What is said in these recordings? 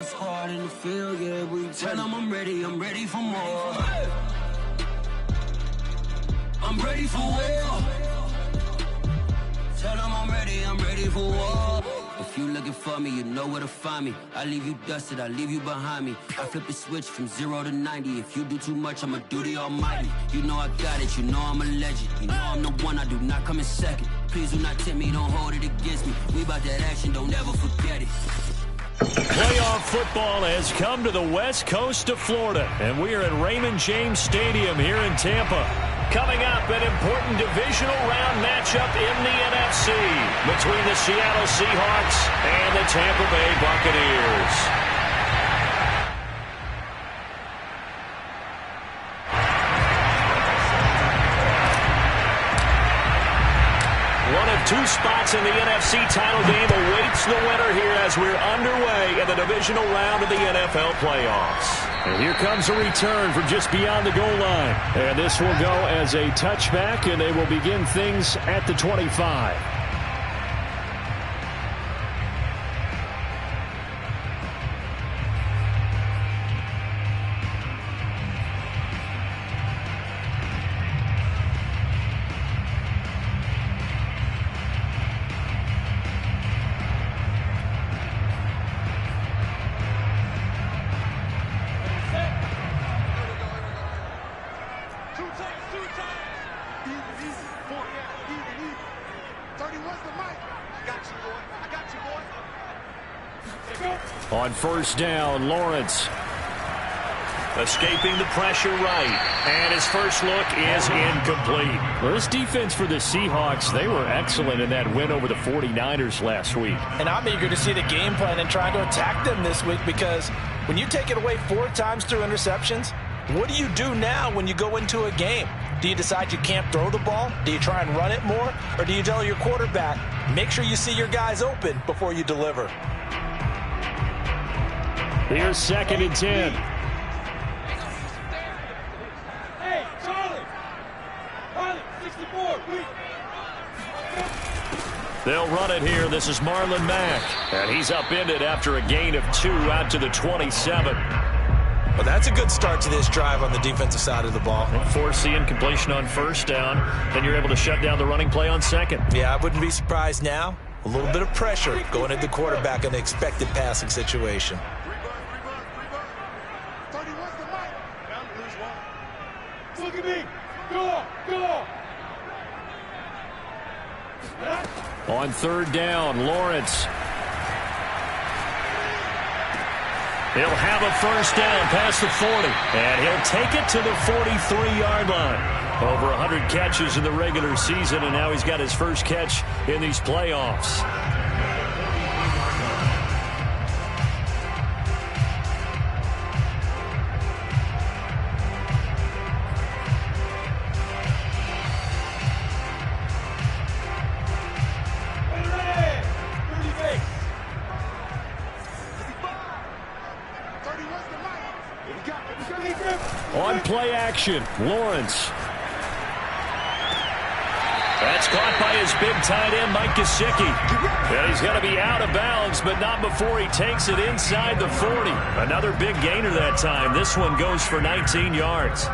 squad in the field, yeah, we tell them I'm ready for more. I'm ready for war. Tell them I'm ready for war. If you looking for me, you know where to find me. I leave you dusted, I leave you behind me. I flip the switch from 0 to 90. If you do too much, I'ma do the almighty. You know I got it, you know I'm a legend. You know I'm the one, I do not come in second. Please do not tempt me, don't hold it against me. We about that action, don't ever forget it. Playoff football has come to the west coast of Florida, and we are at Raymond James Stadium here in Tampa. Coming up, an important divisional round matchup in the NFC between the Seattle Seahawks and the Tampa Bay Buccaneers. One of two spots in the NFC title game awaits the winner here as we're underway in the divisional round of the NFL playoffs. And here comes a return from just beyond the goal line. And this will go as a touchback, and they will begin things at the 25. On first down, Lawrence. Escaping the pressure right. And his first look is incomplete. Well, this defense for the Seahawks, they were excellent in that win over the 49ers last week. And I'm eager to see the game plan and trying to attack them this week, because when you take it away 4 times through interceptions, what do you do now when you go into a game? Do you decide you can't throw the ball? Do you try and run it more? Or do you tell your quarterback, make sure you see your guys open before you deliver? Here's 2nd and 10. Hey, Charlie! Charlie, 64, please. They'll run it here. This is Marlon Mack. And he's upended after a gain of 2 out to the 27. Well, that's a good start to this drive on the defensive side of the ball. Force the incompletion on first down. Then you're able to shut down the running play on second. Yeah, I wouldn't be surprised now. A little bit of pressure going at the quarterback in an expected passing situation. Look at me. Go. On third down, Lawrence. He'll have a first down past the 40. And he'll take it to the 43-yard line. Over 100 catches in the regular season, and now he's got his first catch in these playoffs. On play action, Lawrence. That's caught by his big tight end, Mike Gesicki. And he's going to be out of bounds, but not before he takes it inside the 40. Another big gainer that time. This one goes for 19 yards.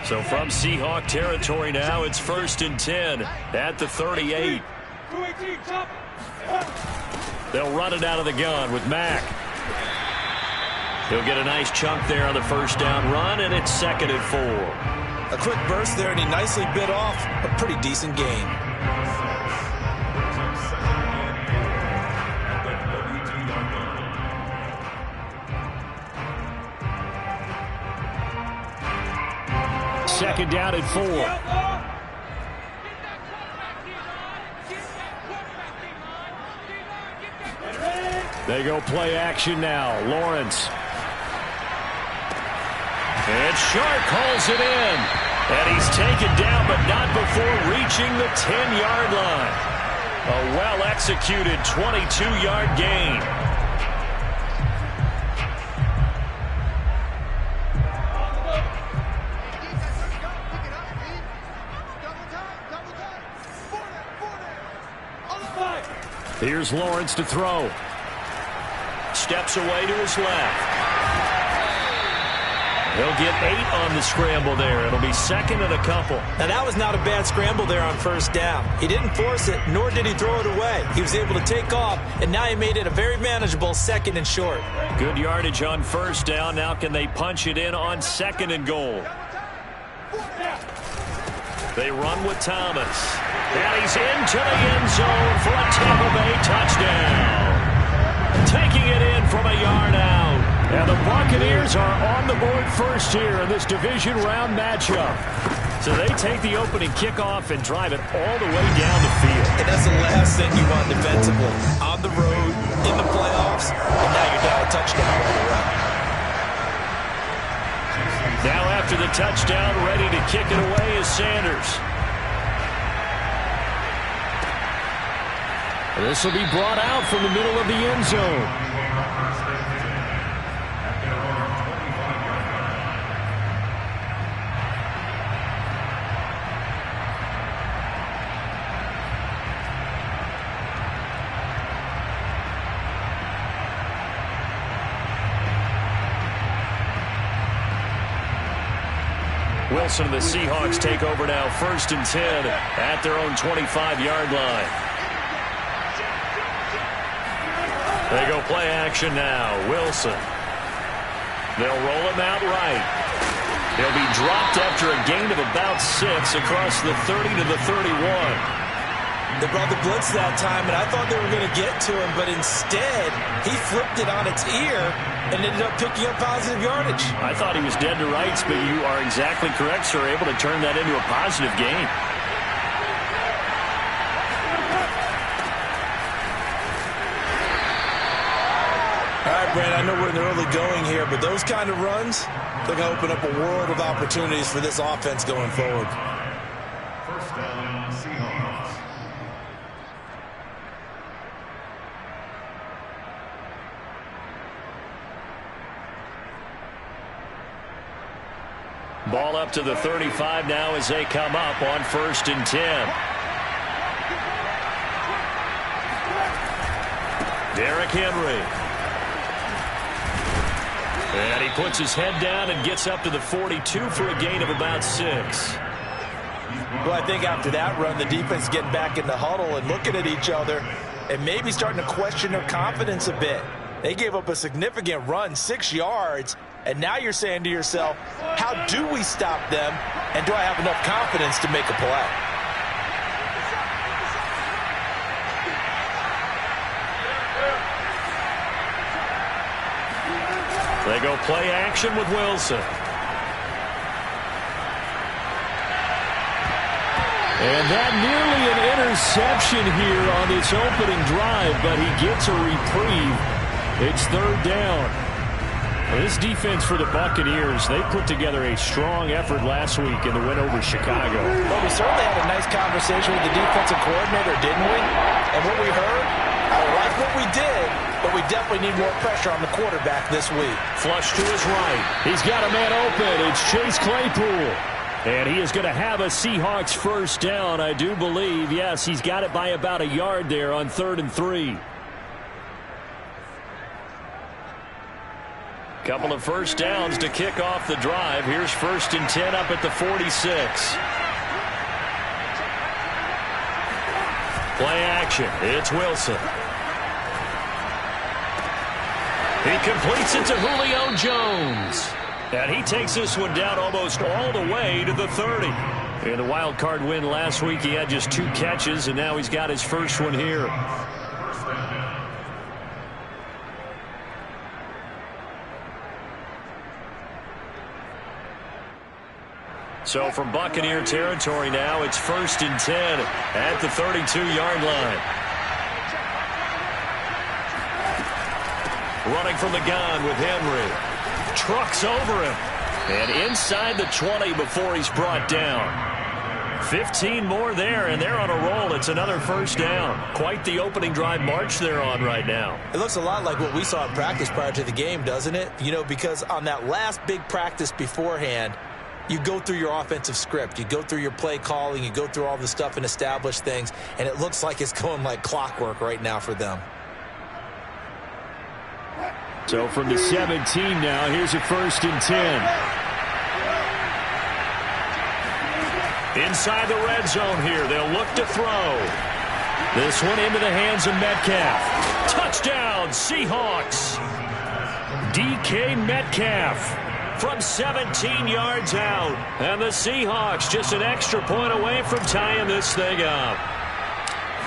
So from Seahawk territory now, it's 1st and 10 at the 38. They'll run it out of the gun with Mack. He'll get a nice chunk there on the first down run, and it's 2nd and 4. A quick burst there, and he nicely bit off a pretty decent gain. Second down and 4. They go play action now. Lawrence. And Shark hauls it in. And he's taken down, but not before reaching the 10-yard line. A well-executed 22-yard gain. Here's Lawrence to throw. Steps away to his left. He'll get 8 on the scramble there. It'll be second and a couple. Now, that was not a bad scramble there on first down. He didn't force it, nor did he throw it away. He was able to take off, and now he made it a very manageable second and short. Good yardage on first down. Now can they punch it in on second and goal? They run with Thomas. And he's into the end zone for a Tampa Bay touchdown. Taking it in from a yard out. And the Buccaneers are on the board first here in this division round matchup. So they take the opening kickoff and drive it all the way down the field. And that's the last thing you want defensively. On the road, in the playoffs, and now you're down a touchdown on the road. Now after the touchdown, ready to kick it away is Sanders. This will be brought out from the middle of the end zone. Wilson and the Seahawks take over now, 1st and 10 at their own 25-yard line. They go play action now. Wilson. They'll roll him out right. He'll be dropped after a gain of about 6 across the 30 to the 31. They brought the blitz that time, and I thought they were going to get to him, but instead, he flipped it on its ear and ended up picking up positive yardage. I thought he was dead to rights, but you are exactly correct, sir. Able to turn that into a positive gain. All right, Brad, I know we're in the early going here, but those kind of runs, they're going to open up a world of opportunities for this offense going forward. First down, Seahawks. Ball up to the 35 now as they come up on 1st and 10. Derrick Henry. And he puts his head down and gets up to the 42 for a gain of about 6. Well, I think after that run, the defense getting back in the huddle and looking at each other and maybe starting to question their confidence a bit. They gave up a significant run, 6 yards, and now you're saying to yourself, how do we stop them, and do I have enough confidence to make a play? They go play action with Wilson. And that nearly an interception here on this opening drive, but he gets a reprieve. It's 3rd down. Well, this defense for the Buccaneers, they put together a strong effort last week in the win over Chicago. Well, we certainly had a nice conversation with the defensive coordinator, didn't we? And what we heard, I like what we did, but we definitely need more pressure on the quarterback this week. Flush to his right. He's got a man open. It's Chase Claypool. And he is going to have a Seahawks first down, I do believe. Yes, he's got it by about a yard there on 3rd and 3. Couple of first downs to kick off the drive. Here's 1st and 10 up at the 46. Play action. It's Wilson. He completes it to Julio Jones. And he takes this one down almost all the way to the 30. In the wild card win last week, he had just 2 catches, and now he's got his first one here. So from Buccaneer territory now, it's 1st and 10 at the 32-yard line. Running from the gun with Henry. Trucks over him. And inside the 20 before he's brought down. 15 more there, and they're on a roll. It's another first down. Quite the opening drive march they're on right now. It looks a lot like what we saw in practice prior to the game, doesn't it? You know, because on that last big practice beforehand, you go through your offensive script. You go through your play calling. You go through all the stuff and establish things, and it looks like it's going like clockwork right now for them. So from the 17 now, here's a 1st and 10. Inside the red zone here, they'll look to throw. This one into the hands of Metcalf. Touchdown, Seahawks. DK Metcalf from 17 yards out. And the Seahawks just an extra point away from tying this thing up.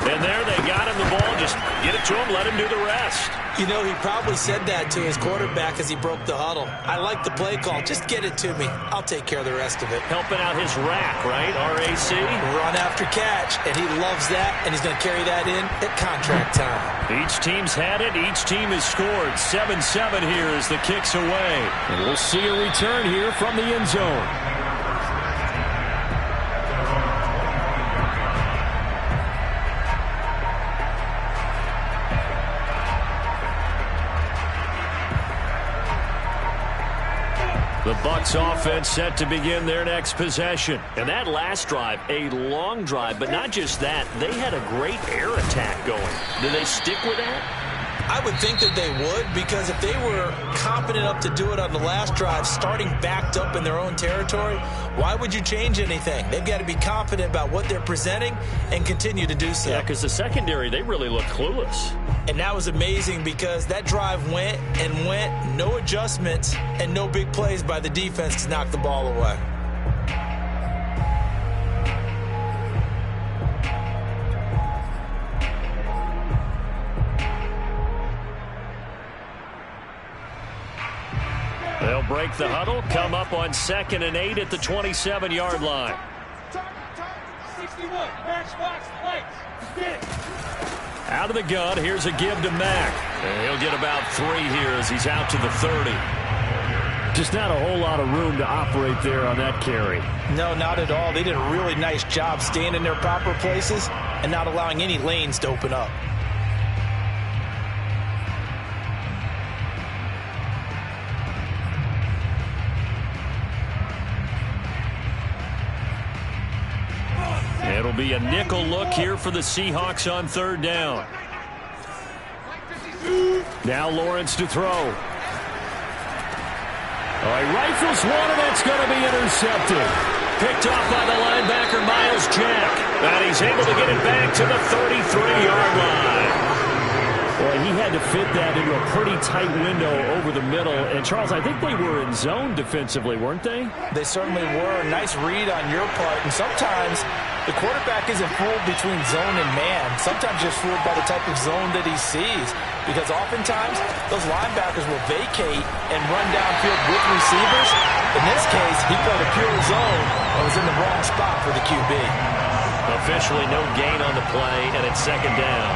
And there they got him the ball. Just get it to him, let him do the rest. You know, he probably said that to his quarterback as he broke the huddle. I like the play call. Just get it to me. I'll take care of the rest of it. Helping out his rack, right? RAC. Run after catch, and he loves that, and he's going to carry that in at contract time. Each team's had it. Each team has scored. 7-7 here as the kick's away. And we'll see a return here from the end zone. The Bucs offense set to begin their next possession. And that last drive, a long drive, but not just that. They had a great air attack going. Do they stick with that? I would think that they would, because if they were confident enough to do it on the last drive, starting backed up in their own territory, why would you change anything? They've got to be confident about what they're presenting and continue to do so. Yeah, because the secondary, they really look clueless. And that was amazing because that drive went and went, no adjustments and no big plays by the defense to knock the ball away. They'll break the huddle, come up on 2nd and 8 at the 27-yard line. 61, matchbox lights, out of the gun, here's a give to Mack. And he'll get about 3 here as he's out to the 30. Just not a whole lot of room to operate there on that carry. No, not at all. They did a really nice job staying in their proper places and not allowing any lanes to open up. It'll be a nickel look here for the Seahawks on 3rd down. Now Lawrence to throw. He rifles one, and that's going to be intercepted. Picked off by the linebacker, Myles Jack. And he's able to get it back to the 33-yard line. Boy, he had to fit that into a pretty tight window over the middle. And, Charles, I think they were in zone defensively, weren't they? They certainly were. Nice read on your part. And sometimes the quarterback isn't fooled between zone and man. Sometimes just fooled by the type of zone that he sees. Because oftentimes, those linebackers will vacate and run downfield with receivers. In this case, he played a pure zone and was in the wrong spot for the QB. Officially no gain on the play, and it's 2nd down.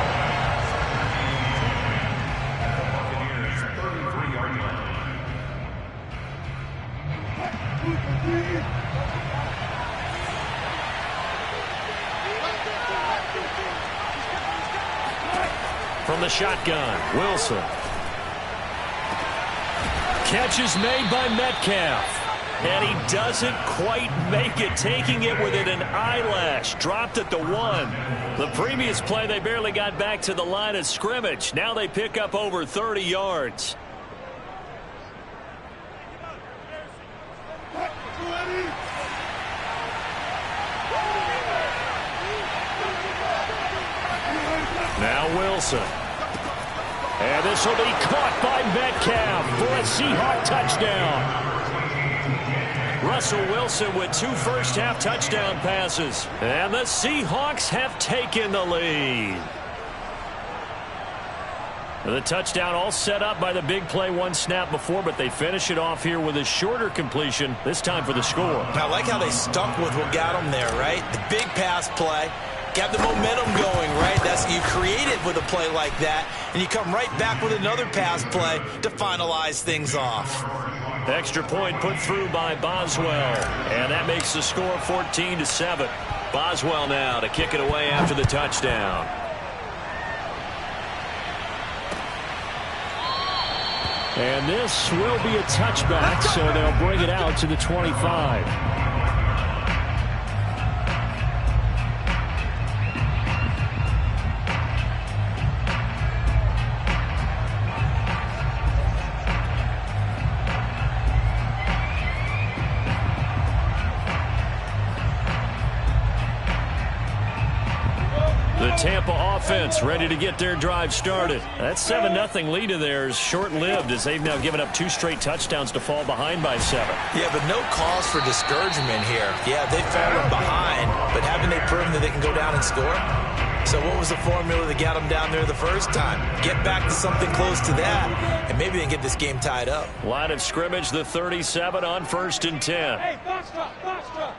From the shotgun, Wilson. Catch is made by Metcalf. And he doesn't quite make it, taking it within an eyelash. Dropped at the 1. The previous play, they barely got back to the line of scrimmage. Now they pick up over 30 yards. Now Wilson. And this will be caught by Metcalf for a Seahawk touchdown. Russell Wilson with 2 first-half touchdown passes. And the Seahawks have taken the lead. The touchdown all set up by the big play 1 snap before, but they finish it off here with a shorter completion, this time for the score. I like how they stuck with what got them there, right? The big pass play. Got the momentum going, right? That's you create it with a play like that, and you come right back with another pass play to finalize things off. Extra point put through by Boswell, and that makes the score 14-7. Boswell now to kick it away after the touchdown. And this will be a touchback, so they'll bring it out to the 25. Tampa offense ready to get their drive started. That 7-0 lead of theirs short-lived as they've now given up 2 straight touchdowns to fall behind by 7. Yeah, but no cause for discouragement here. Yeah, they fallen behind, but haven't they proven that they can go down and score? So what was the formula that got them down there the first time? Get back to something close to that, and maybe they can get this game tied up. Line of scrimmage, the 37 on 1st and 10. Hey, box drop, box drop.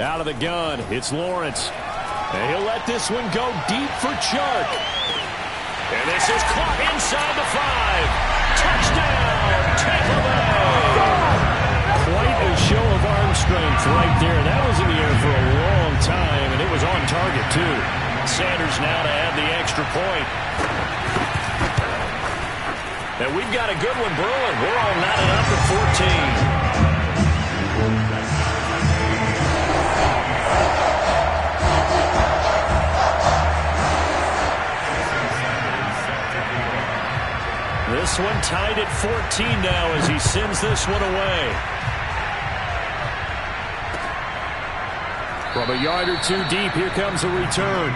Out of the gun, it's Lawrence. And he'll let this one go deep for Chark. And this is caught inside the 5. Touchdown, Tampa Bay! Quite a show of arm strength right there. That was in the air for a long time, and it was on target, too. Sanders now to add the extra point. And we've got a good one brewing. We're all knotted up at 14. This one tied at 14 now as he sends this one away. From a yard or 2 deep, here comes a return.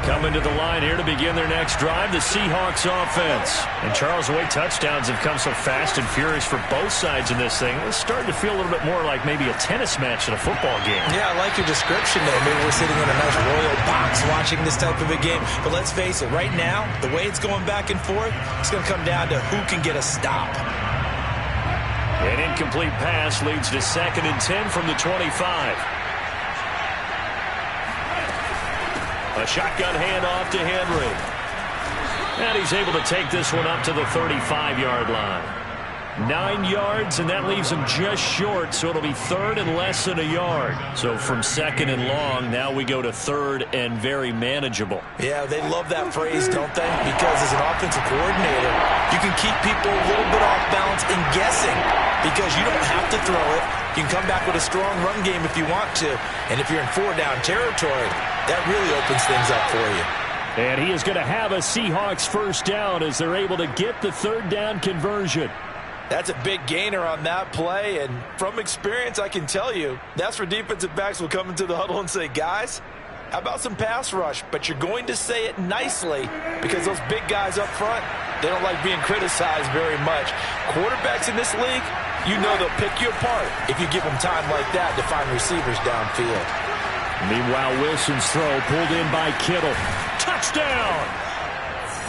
Coming to the line here to begin their next drive, the Seahawks offense. And Charles, the way touchdowns have come so fast and furious for both sides in this thing, it's starting to feel a little bit more like maybe a tennis match than a football game. Yeah, I like your description there. Maybe we're sitting in a nice royal box watching this type of a game. But let's face it, right now, the way it's going back and forth, it's going to come down to who can get a stop. An incomplete pass leads to 2nd and 10 from the 25. A shotgun handoff to Henry. And he's able to take this one up to the 35-yard line. 9 yards, and that leaves him just short, so it'll be 3rd and less than a yard. So from 2nd and long, now we go to 3rd and very manageable. Yeah, they love that phrase, don't they? Because as an offensive coordinator, you can keep people a little bit off balance and guessing because you don't have to throw it. You can come back with a strong run game if you want to. And if you're in 4-down territory, that really opens things up for you. And he is going to have a Seahawks first down as they're able to get the 3rd down conversion. That's a big gainer on that play, and from experience, I can tell you, that's where defensive backs will come into the huddle and say, guys, how about some pass rush? But you're going to say it nicely because those big guys up front, they don't like being criticized very much. Quarterbacks in this league, you know they'll pick you apart if you give them time like that to find receivers downfield. Meanwhile, Wilson's throw pulled in by Kittle. Touchdown!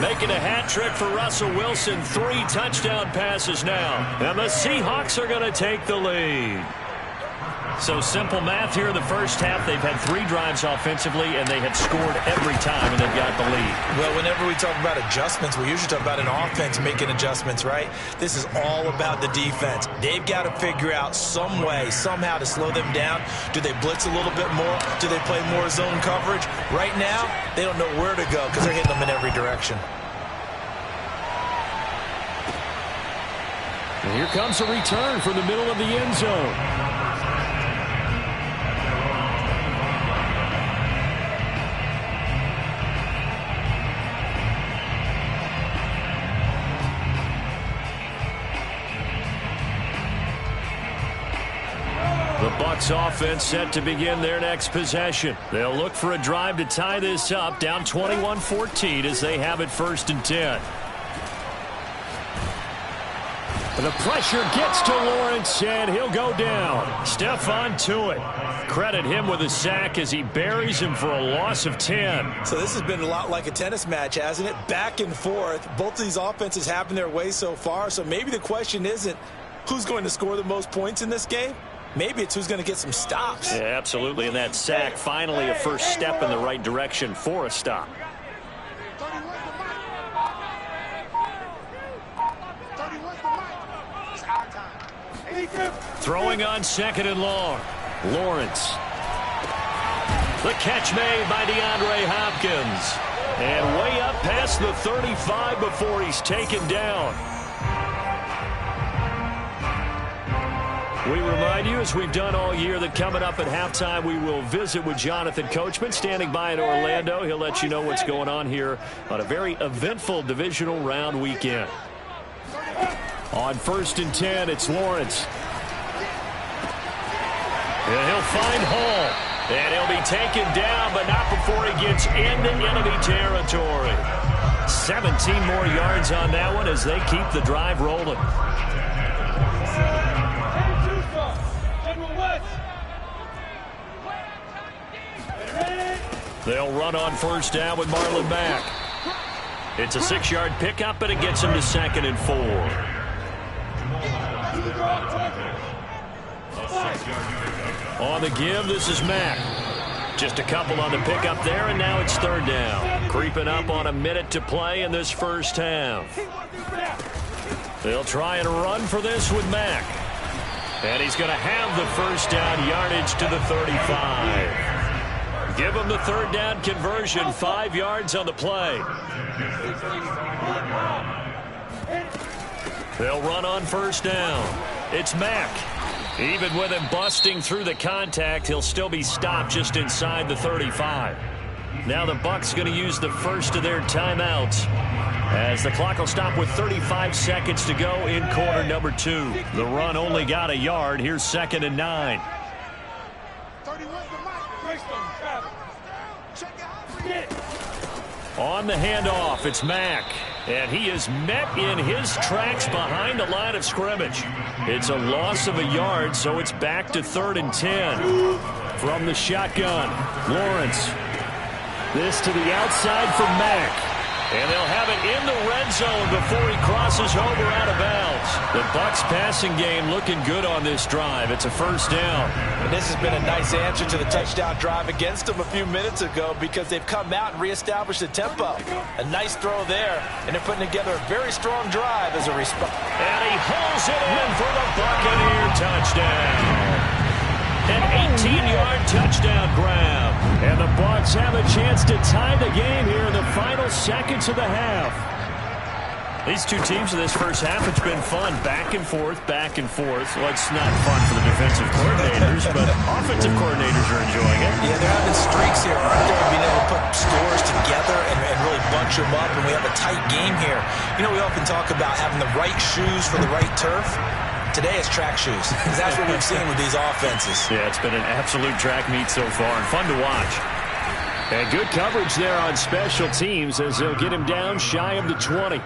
Making a hat trick for Russell Wilson. 3 touchdown passes now. And the Seahawks are going to take the lead. So simple math here in the first half. They've had 3 drives offensively, and they have scored every time, and they've got the lead. Well, whenever we talk about adjustments, we usually talk about an offense making adjustments, right? This is all about the defense. They've got to figure out some way, somehow to slow them down. Do they blitz a little bit more? Do they play more zone coverage? Right now, they don't know where to go because they're hitting them in every direction. And here comes a return from the middle of the end zone. The Bucs offense set to begin their next possession. They'll look for a drive to tie this up, down 21-14 as they have it 1st and 10. The pressure gets to Lawrence, and he'll go down. Stephon Tuitt. Credit him with a sack as he buries him for a loss of 10. So this has been a lot like a tennis match, hasn't it? Back and forth. Both of these offenses having their way so far, so maybe the question isn't who's going to score the most points in this game. Maybe it's who's going to get some stops. Yeah, absolutely. And that sack, finally a first step in the right direction for a stop. Throwing on second and long. Lawrence. The catch made by DeAndre Hopkins. And way up past the 35 before he's taken down. We remind you, as we've done all year, that coming up at halftime, we will visit with Jonathan Coachman, standing by in Orlando. He'll let you know what's going on here on a very eventful divisional round weekend. On 1st and 10, it's Lawrence. And he'll find Hall. And he'll be taken down, but not before he gets into enemy territory. 17 more yards on that one as they keep the drive rolling. They'll run on 1st down with Marlon Mack. It's a 6-yard pickup, and it gets him to 2nd and 4. On the give, this is Mack. Just a couple on the pickup there, and now it's 3rd down. Creeping up on a minute to play in this first half. They'll try and run for this with Mack. And he's going to have the 1st down yardage to the 35. Give him the 3rd down conversion, 5 yards on the play. They'll run on 1st down. It's Mack. Even with him busting through the contact, he'll still be stopped just inside the 35. Now the Bucs going to use the first of their timeouts, as the clock will stop with 35 seconds to go in quarter number 2. The run only got a yard. Here's 2nd and 9. On the handoff, it's Mack. And he is met in his tracks behind the line of scrimmage. It's a loss of a yard, so it's back to 3rd and 10. From the shotgun, Lawrence. This to the outside for Mack. And they'll have it in the red zone before he crosses over out of bounds. The Bucs passing game looking good on this drive. It's a 1st down. And this has been a nice answer to the touchdown drive against them a few minutes ago, because they've come out and reestablished the tempo. A nice throw there, and they're putting together a very strong drive as a response. And he hauls it in for the Buccaneer touchdown. An 18-yard touchdown grab. And the Bucs have a chance to tie the game here in the final seconds of the half. These two teams in this first half, it's been fun. Back and forth, back and forth. Well, it's not fun for the defensive coordinators, but offensive coordinators are enjoying it. Yeah, they're having streaks here, aren't they? Being able to put scores together and really bunch them up, and we have a tight game here. You know, we often talk about having the right shoes for the right turf. Today it's track shoes, because that's what we've seen with these offenses. Yeah, it's been an absolute track meet so far, and fun to watch. And good coverage there on special teams as they'll get him down shy of the 20.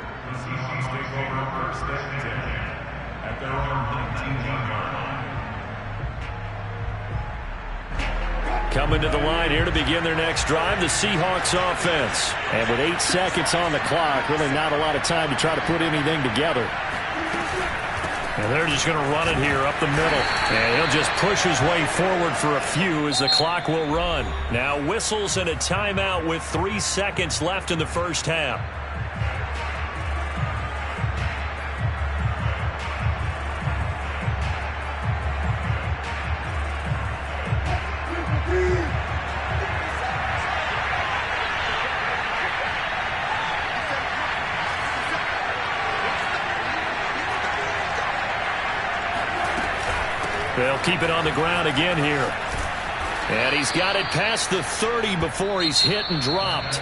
Coming to the line here to begin their next drive, the Seahawks offense. And with 8 seconds on the clock, really not a lot of time to try to put anything together. And they're just going to run it here up the middle. And he'll just push his way forward for a few as the clock will run. Now whistles and a timeout with 3 seconds left in the first half. They'll keep it on the ground again here. And he's got it past the 30 before he's hit and dropped.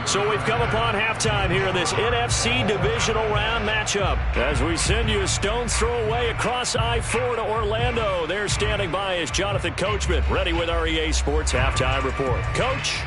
So we've come upon halftime here in this NFC divisional round matchup. As we send you a stone's throw away across I-4 to Orlando. There standing by is Jonathan Coachman, ready with our EA Sports Halftime Report. Coach.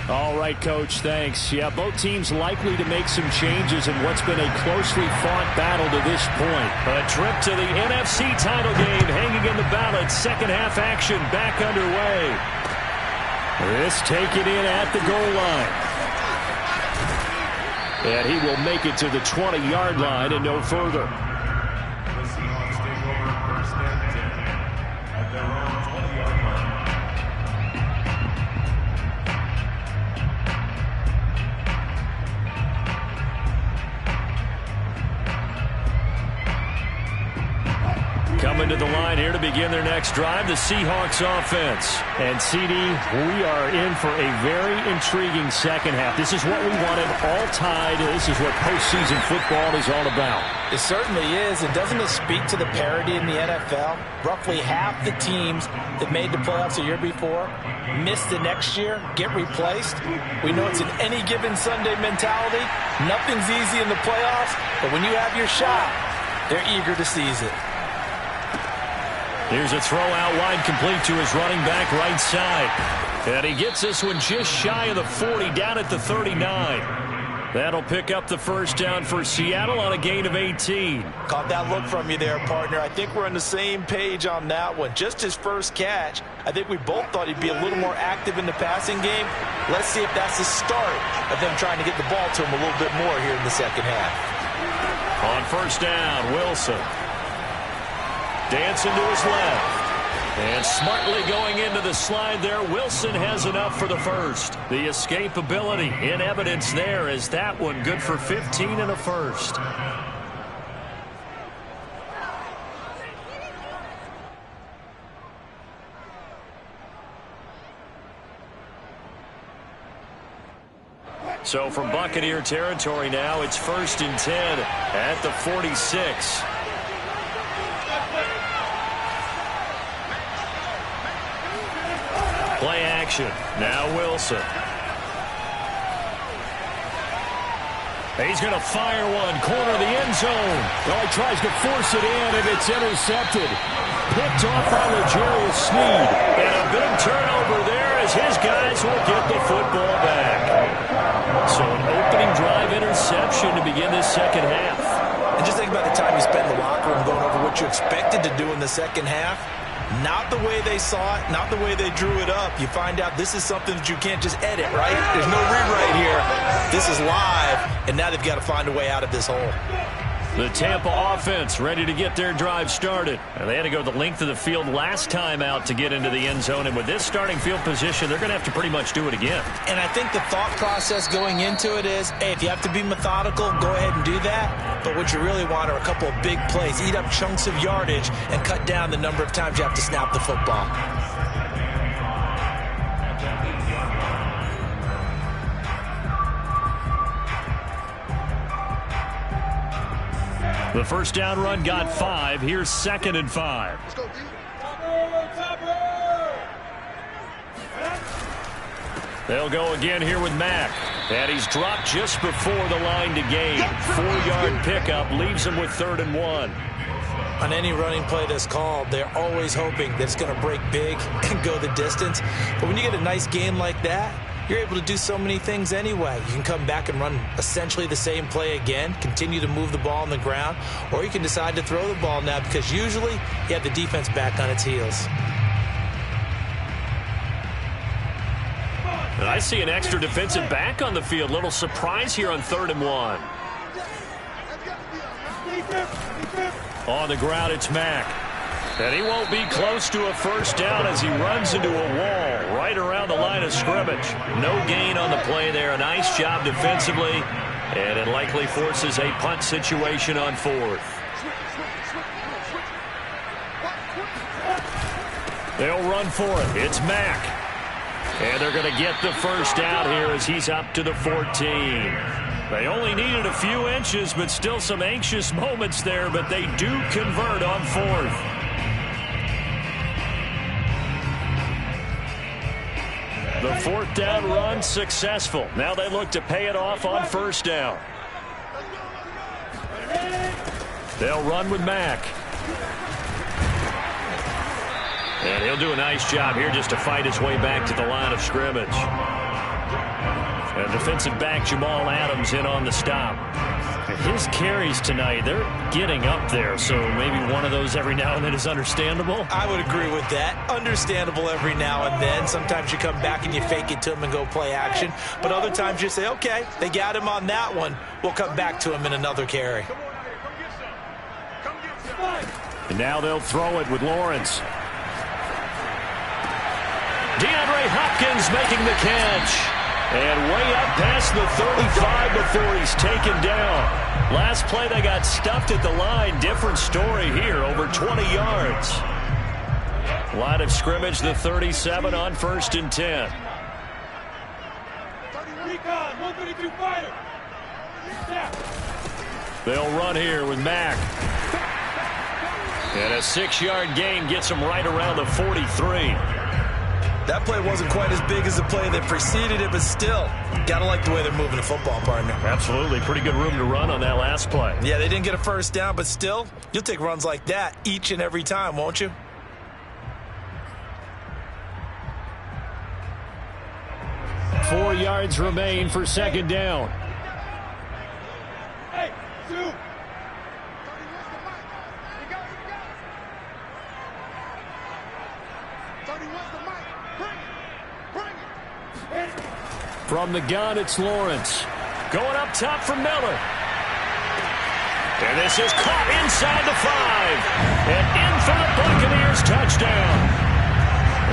All right, Coach, thanks. Yeah, both teams likely to make some changes in what's been a closely fought battle to this point. A trip to the NFC title game hanging in the balance. Second half action back underway. This taken in at the goal line. And he will make it to the 20-yard line and no further. The Seahawks take over first and 10 at their own 20-yard line. Coming to the line here to begin their next drive, the Seahawks offense. And, CD, we are in for a very intriguing second half. This is what we wanted, all tied. This is what postseason football is all about. It certainly is. And doesn't it speak to the parity in the NFL? Roughly half the teams that made the playoffs a year before miss the next year, get replaced. We know it's an any given Sunday mentality. Nothing's easy in the playoffs, but when you have your shot, they're eager to seize it. Here's a throw out wide, complete to his running back right side. And he gets this one just shy of the 40, down at the 39. That'll pick up the first down for Seattle on a gain of 18. Caught that look from you there, partner. I think we're on the same page on that one. Just his first catch. I think we both thought he'd be a little more active in the passing game. Let's see if that's the start of them trying to get the ball to him a little bit more here in the second half. On first down, Wilson. Dancing to his left. And smartly going into the slide there, Wilson has enough for the first. The escapability in evidence there as that one good for 15 and a first. So from Buccaneer territory now, it's 1st and 10 at the 46. Play action. Now Wilson. He's going to fire one. Corner of the end zone. Oh, he tries to force it in, and it's intercepted. Picked off by L'Jarius Sneed. And a big turnover there as his guys will get the football back. So an opening drive interception to begin this second half. And just think about the time you spent in the locker room going over what you expected to do in the second half. Not the way they saw it, not the way they drew it up. You find out this is something that you can't just edit, right? There's no rewrite here. This is live, and now they've got to find a way out of this hole. The Tampa offense ready to get their drive started. And they had to go the length of the field last time out to get into the end zone. And with this starting field position, they're going to have to pretty much do it again. And I think the thought process going into it is, hey, if you have to be methodical, go ahead and do that. But what you really want are a couple of big plays. Eat up chunks of yardage and cut down the number of times you have to snap the football. The first down run got 5. Here's 2nd and 5. Let's go, They'll go again here with Mack. And he's dropped just before the line to gain. 4-yard pickup leaves him with 3rd and 1. On any running play that's called, they're always hoping that it's going to break big and go the distance. But when you get a nice game like that, you're able to do so many things anyway. You can come back and run essentially the same play again, continue to move the ball on the ground, or you can decide to throw the ball now because usually you have the defense back on its heels. And I see an extra defensive back on the field. Little surprise here on 3rd and 1. On the ground, it's Mack. And he won't be close to a first down as he runs into a wall right around the line of scrimmage. No gain on the play there. A nice job defensively. And it likely forces a punt situation on 4th. They'll run for it. It's Mack. And they're going to get the first down here as he's up to the 14. They only needed a few inches, but still some anxious moments there. But they do convert on 4th. The 4th down run successful. Now they look to pay it off on 1st down. They'll run with Mack. And he'll do a nice job here just to fight his way back to the line of scrimmage. And defensive back Jamal Adams in on the stop. His carries tonight, they're getting up there, so maybe one of those every now and then is understandable. I would agree with that. Understandable every now and then. Sometimes you come back and you fake it to him and go play action. But other times you say, okay, they got him on that one. We'll come back to him in another carry. And now they'll throw it with Lawrence. DeAndre Hopkins making the catch. And way up past the 35 before he's taken down. Last play they got stuffed at the line. Different story here, over 20 yards. Line of scrimmage, the 37 on 1st and 10. Recon, 132 fighter. They'll run here with Mack. And a 6-yard gain gets him right around the 43. That play wasn't quite as big as the play that preceded it, but still, got to like the way they're moving the football, partner. Absolutely. Pretty good room to run on that last play. Yeah, they didn't get a first down, but still, you'll take runs like that each and every time, won't you? Four yards remain for 2nd down. Hey, 2. From the gun, it's Lawrence. Going up top for Miller. And this is caught inside the 5. And in for the Buccaneers touchdown.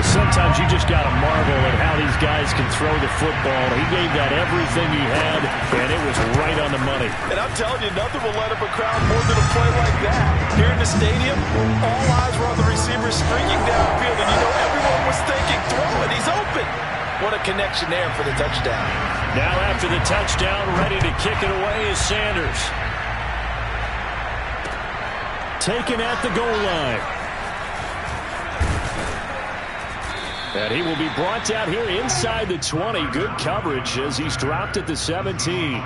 Sometimes you just got to marvel at how these guys can throw the football. He gave that everything he had, and it was right on the money. And I'm telling you, nothing will let up a crowd more than a play like that. Here in the stadium, all eyes were on the receiver streaking downfield, and you know everyone was thinking, throw it, he's open. What a connection there for the touchdown. Now after the touchdown, ready to kick it away is Sanders. Taken at the goal line. And he will be brought down here inside the 20. Good coverage as he's dropped at the 17.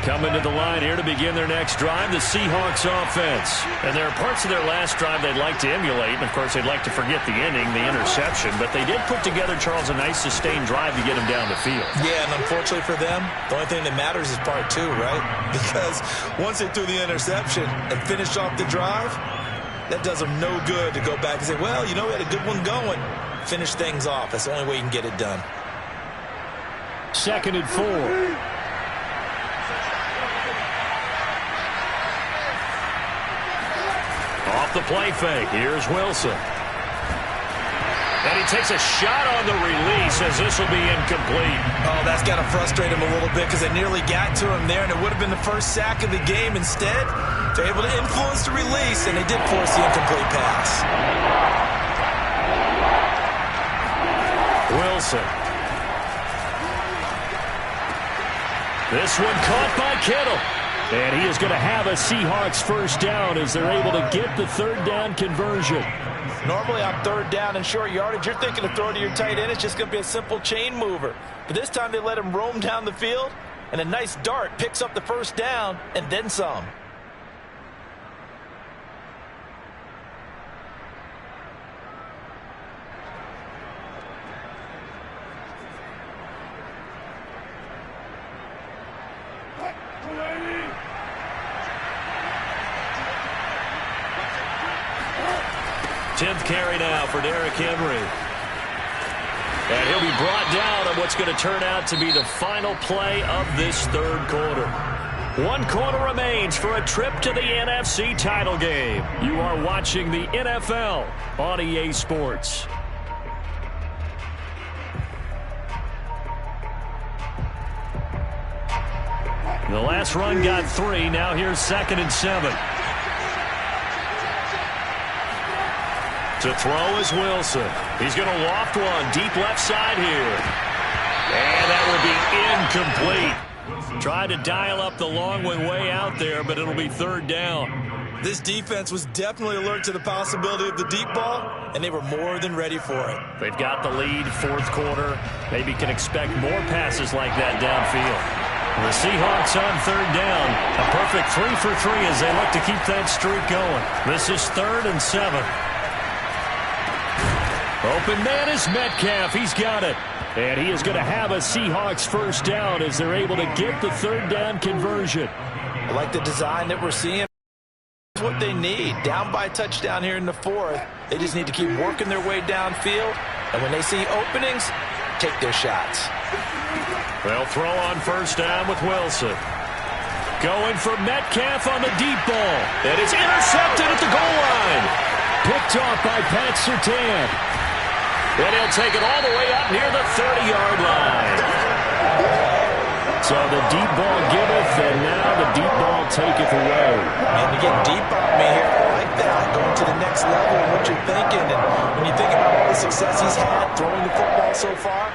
Coming to the line here to begin their next drive, the Seahawks offense. And there are parts of their last drive they'd like to emulate. And, of course, they'd like to forget the ending, the interception. But they did put together, Charles, a nice sustained drive to get him down the field. Yeah, and unfortunately for them, the only thing that matters is part 2, right? Because once they threw the interception and finished off the drive, that does them no good to go back and say, well, you know, we had a good one going. Finish things off. That's the only way you can get it done. 2nd and 4. Off the play fake. Here's Wilson. And he takes a shot on the release as this will be incomplete. Oh, that's got to frustrate him a little bit because they nearly got to him there, and it would have been the first sack of the game. Instead, they're able to influence the release, and they did force the incomplete pass. Wilson. This one caught by Kittle. And he is going to have a Seahawks first down as they're able to get the 3rd down conversion. Normally on 3rd down and short yardage, you're thinking of throwing to your tight end. It's just going to be a simple chain mover. But this time they let him roam down the field, and a nice dart picks up the first down and then some. Tenth carry now for Derrick Henry. And he'll be brought down on what's going to turn out to be the final play of this 3rd quarter. 1 quarter remains for a trip to the NFC title game. You are watching the NFL on EA Sports. The last run got 3. Now here's 2nd and 7. To throw is Wilson. He's going to loft one deep left side here. And that will be incomplete. Tried to dial up the long one way out there, but it'll be 3rd down. This defense was definitely alert to the possibility of the deep ball, and they were more than ready for it. They've got the lead, 4th quarter. Maybe can expect more passes like that downfield. The Seahawks on third down. A perfect 3 for 3 as they look to keep that streak going. This is 3rd and 7. Open man is Metcalf. He's got it. And he is going to have a Seahawks first down as they're able to get the third down conversion. I like the design that we're seeing. That's what they need. Down by a touchdown here in the 4th. They just need to keep working their way downfield. And when they see openings, take their shots. They'll throw on first down with Wilson. Going for Metcalf on the deep ball. And it's intercepted at the goal line. Picked off by Pat Surtain. And he'll take it all the way up near the 30-yard line. So the deep ball giveth, and now the deep ball taketh away. And to get deep on me here, I like that. Going to the next level of what you're thinking. And when you think about all the success he's had throwing the football so far,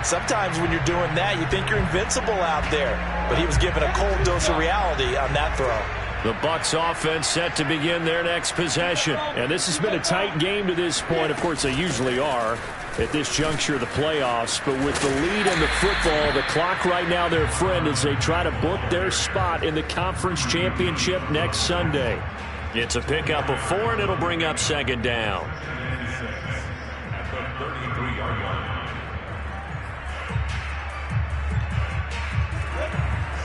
sometimes when you're doing that, you think you're invincible out there. But he was given a cold dose of reality on that throw. The Bucs offense set to begin their next possession. And this has been a tight game to this point. Of course, they usually are at this juncture of the playoffs. But with the lead in the football, the clock right now their friend as they try to book their spot in the conference championship next Sunday. It's a pickup of 4, and it'll bring up second down. At the 33-yard line.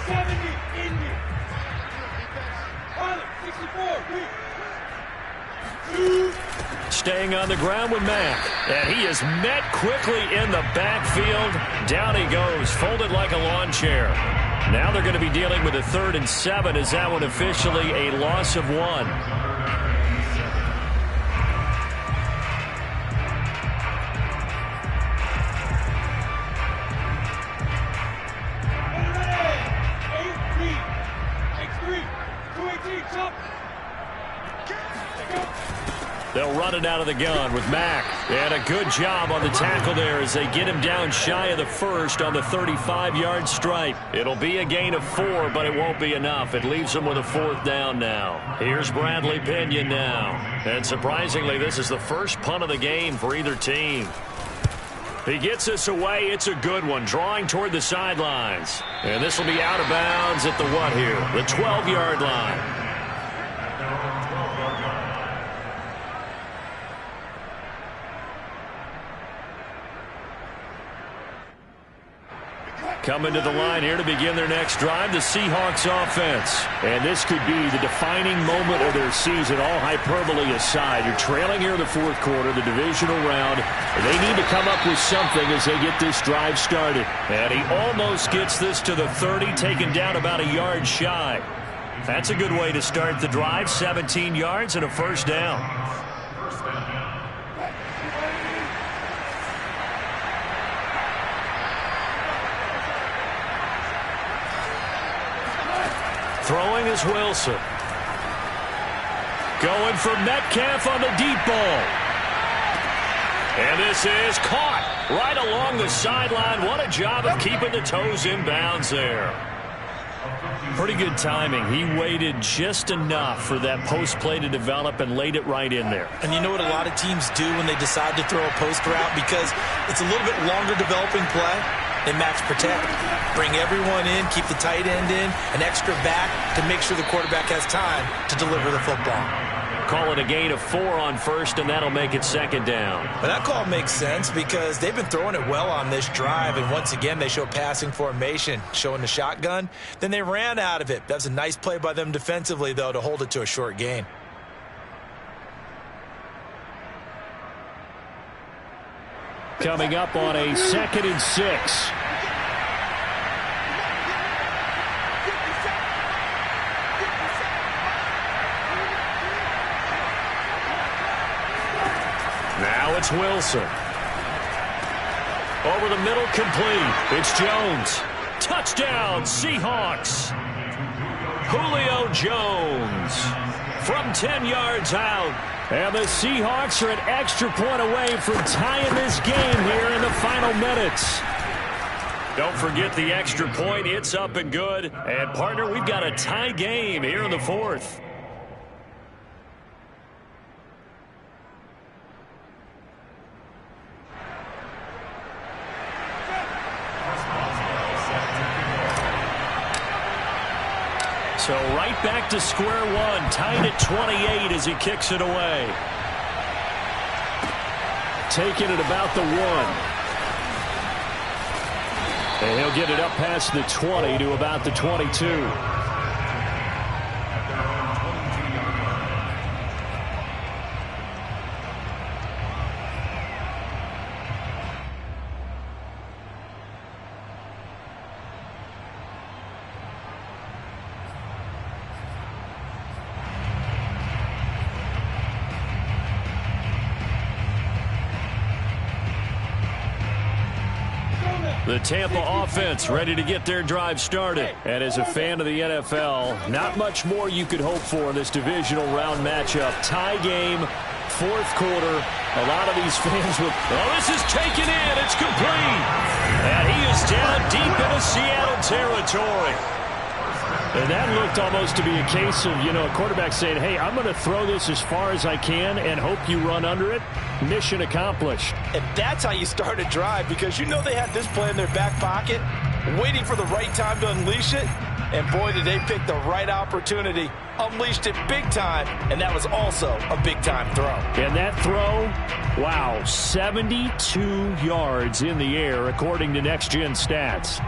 70, Indy. Pilot, 64, Staying on the ground with Mack. And he is met quickly in the backfield. Down he goes, folded like a lawn chair. Now they're going to be dealing with a 3rd and 7 as that one officially a loss of 1. They'll run it out of the gun with Mack. And a good job on the tackle there as they get him down shy of the 1st on the 35-yard stripe. It'll be a gain of 4, but it won't be enough. It leaves them with a 4th down now. Here's Bradley Pinion now. And surprisingly, this is the first punt of the game for either team. He gets this away. It's a good one, drawing toward the sidelines. And this will be out of bounds at the what here? The 12-yard line. Coming to the line here to begin their next drive, the Seahawks offense. And this could be the defining moment of their season, all hyperbole aside. You're trailing here in the 4th quarter, the divisional round. They need to come up with something as they get this drive started. And he almost gets this to the 30, taken down about a yard shy. That's a good way to start the drive, 17 yards and a first down. Throwing is Wilson. Going for Metcalf on the deep ball. And this is caught right along the sideline. What a job of keeping the toes in bounds there. Pretty good timing. He waited just enough for that post play to develop and laid it right in there. And you know what a lot of teams do when they decide to throw a post route? Because it's a little bit longer developing play. They match protect. Bring everyone in, keep the tight end in, an extra back to make sure the quarterback has time to deliver the football. Call it a gain of 4 on first, and that'll make it second down. But that call makes sense because they've been throwing it well on this drive, and once again they show passing formation, showing the shotgun. Then they ran out of it. That was a nice play by them defensively, though, to hold it to a short gain. Coming up on a 2nd and 6. Now it's Wilson. Over the middle, complete. It's Jones. Touchdown, Seahawks. Julio Jones from 10 yards out. And the Seahawks are an extra point away from tying this game here in the final minutes. Don't forget the extra point. It's up and good. And, partner, we've got a tie game here in the 4th. So right back to square one, tied at 28 as he kicks it away. Taking it about the 1. And he'll get it up past the 20 to about the 22. The Tampa offense ready to get their drive started. And as a fan of the NFL, not much more you could hope for in this divisional round matchup. Tie game, 4th quarter. A lot of these fans will... Oh, this is taken in. It's complete. And he is down deep into Seattle territory. And that looked almost to be a case of, a quarterback saying, hey, I'm going to throw this as far as I can and hope you run under it. Mission accomplished. And that's how you start a drive, because they had this play in their back pocket, waiting for the right time to unleash it. And boy, did they pick the right opportunity. Unleashed it big time, and that was also a big-time throw. And that throw, wow, 72 yards in the air, according to Next Gen Stats.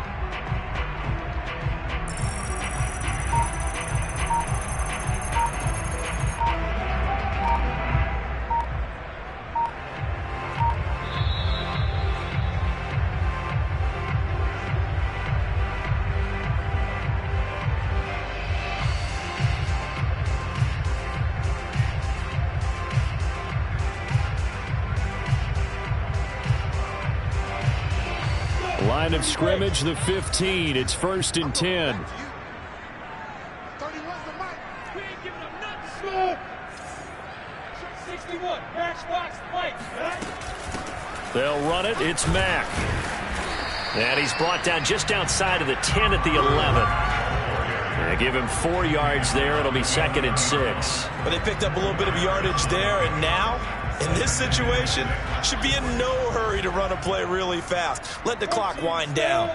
Line of scrimmage, the 15. It's 1st and 10. 31's the mic. We ain't giving up nothing. 61. Matchbox fight. They'll run it. It's Mack. And he's brought down just outside of the 10 at the 11. They give him 4 yards there. It'll be 2nd and 6. But they picked up a little bit of yardage there, and now, in this situation, should be in no hurry to run a play really fast. Let the clock wind down.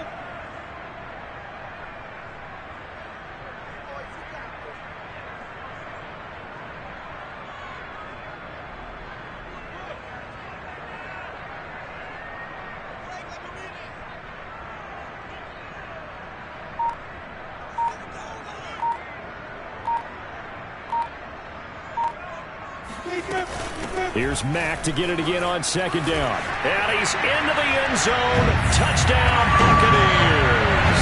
Here's Mack to get it again on 2nd down. And he's into the end zone. Touchdown, Buccaneers.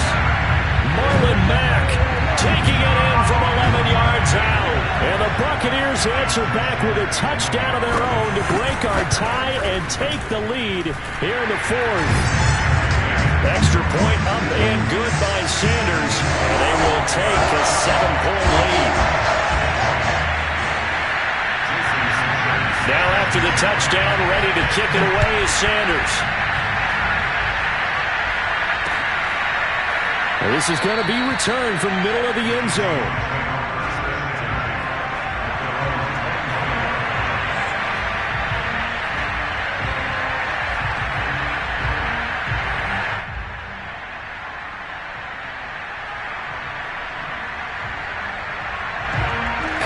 Marlon Mack taking it in from 11 yards out. And the Buccaneers answer back with a touchdown of their own to break our tie and take the lead here in the 4th. Extra point up and good by Sanders. And they will take a 7-point lead. Now after the touchdown, ready to kick it away is Sanders. Well, this is going to be returned from middle of the end zone.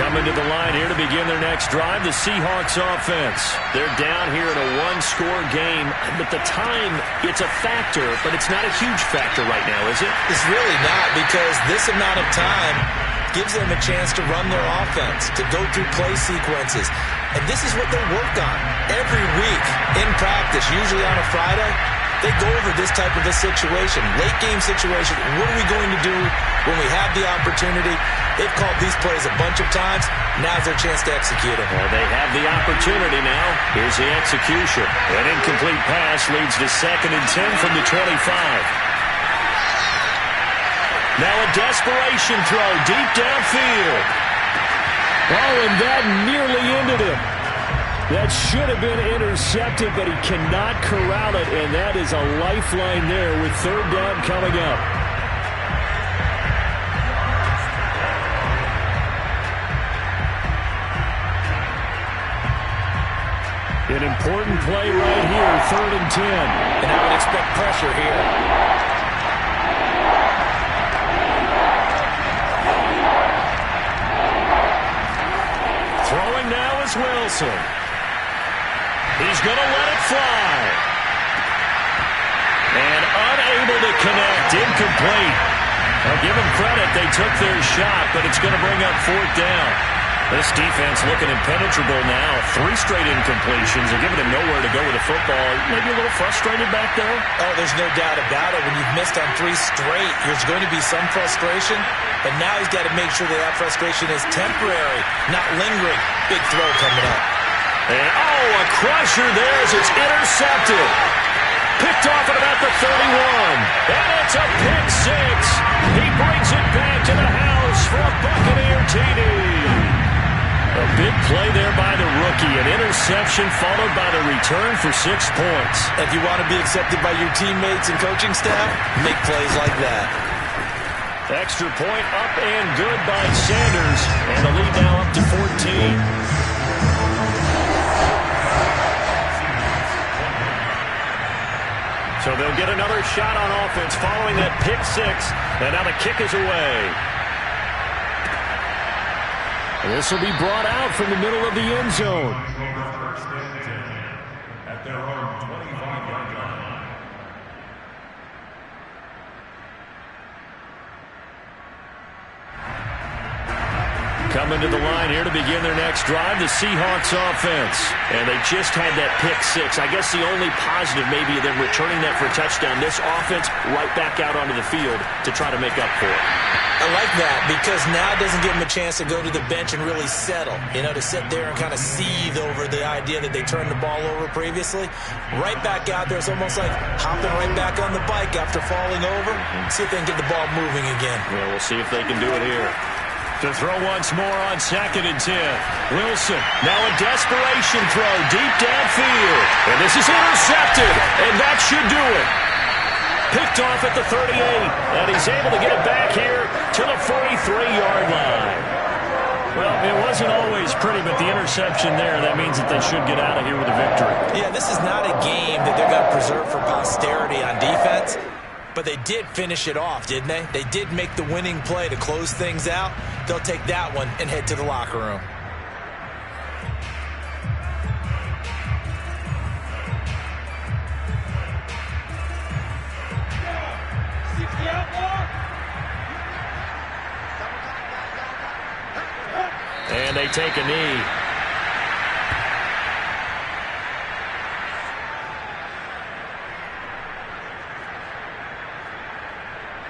Coming to the line here to begin their next drive, the Seahawks offense. They're down here in a 1-score game, but the time, it's a factor, but it's not a huge factor right now, is it? It's really not, because this amount of time gives them a chance to run their offense, to go through play sequences. And this is what they work on every week in practice, usually on a Friday. They go over this type of a situation, late game situation. What are we going to do when we have the opportunity? They've called these plays a bunch of times. Now's their chance to execute them. Well, they have the opportunity now. Here's the execution. An incomplete pass leads to 2nd and 10 from the 25. Now a desperation throw deep downfield. Oh, and that nearly ended him. That should have been intercepted, but he cannot corral it, and that is a lifeline there with 3rd down coming up. An important play right here, 3rd and 10. And I would expect pressure here. Wilson. He's going to let it fly. And unable to connect. Incomplete. I'll give them credit. They took their shot, but it's going to bring up 4th down. This defense looking impenetrable now. 3 straight incompletions. They're giving him nowhere to go with the football. Maybe a little frustrated back there? Oh, there's no doubt about it. When you've missed on 3 straight, there's going to be some frustration. But now he's got to make sure that frustration is temporary, not lingering. Big throw coming up. And, a crusher there as it's intercepted. Picked off at about the 31. And it's a pick 6. He brings it back to the house for a Buccaneer TD. A big play there by the rookie. An interception followed by the return for 6 points. If you want to be accepted by your teammates and coaching staff, make plays like that. Extra point up and good by Sanders. And the lead now up to 14. So they'll get another shot on offense following that pick 6. And now the kick is away. This will be brought out from the middle of the end zone. At their own 25-yard line. Coming to the line here to begin their next drive, the Seahawks offense. And they just had that pick 6. I guess the only positive maybe of them returning that for a touchdown. This offense right back out onto the field to try to make up for it. I like that because now it doesn't give them a chance to go to the bench and really settle. You know, to sit there and kind of seethe over the idea that they turned the ball over previously. Right back out there. It's almost like hopping right back on the bike after falling over. See if they can get the ball moving again. Well, we'll see if they can do it here. To throw once more on 2nd and 10. Wilson, now a desperation throw deep downfield. And this is intercepted, and that should do it. Picked off at the 38, and he's able to get it back here to the 43-yard line. Well, it wasn't always pretty, but the interception there, that means that they should get out of here with a victory. Yeah, this is not a game that they're going to preserve for posterity on defense. But they did finish it off, didn't they? They did make the winning play to close things out. They'll take that one and head to the locker room. And they take a knee.